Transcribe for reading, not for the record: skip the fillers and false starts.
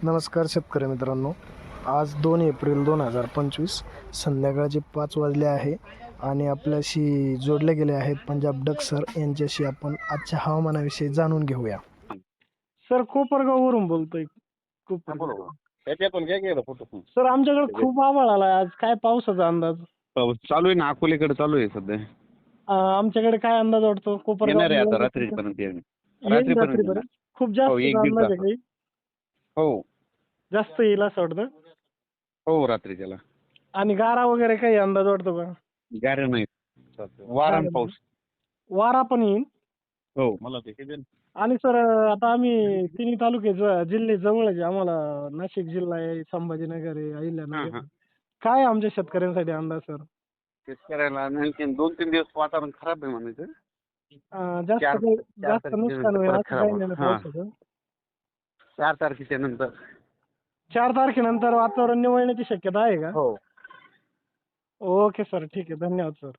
नमस्कार शेतकरी मित्रांनो. आज 2 एप्रिल 2025 संध्याकाळचे 5 वाजले आहे आणि आपल्याशी जोडले गेले आहेत पंजाब डक सर. यांच्याशी आपण आजच्या हवामानाविषयी जाणून घेऊया. सर कोपरगाववरून बोलतोय. बरोबर त्याच्यातून काय केलं फोटो सर आमच्याकडे खूप आभाळ आलाय, आज काय पावसाचा अंदाज? पाऊस चालू आहे ना, अकोल्याकडे चालू आहे सध्या. आमच्याकडे काय अंदाज वाटतो येणार आहे आता कोपरगाव? रात्रीपर्यंत येईल. येईल रात्रीपर्यंत येणार. रात्रीपर्यंत? खूप हो, जास्त एक दीड अंदाज आहे तास. काही? हो जास्त येईल असं वाटतं. हो रात्रीच्याला आणि गारा वगैरे काही अंदाज वाटतो का? गाऱ्या नाही, वारण पाऊस. वारा पण येईल. हो मला ते आणि सर आता आम्ही तिन्ही तालुके जिल्हे जवळ आहे आम्हाला. नाशिक जिल्हा आहे, संभाजीनगर आहे, अहिल्यानगर आहे. काय आमच्या शेतकऱ्यांसाठी अंदाज सर? शेतकऱ्याला आणखी 2-3 दिवस वातावरण खराब आहे म्हणायचं. जास्त जास्त नुकसान होईल असं काही नाही ना हां. पावसाचं? 4 तारखेच्या नंतर. 4 तारखेनंतर वातावरण निवळण्याची शक्यता आहे का? हो ओके सर, ठीक आहे. धन्यवाद सर.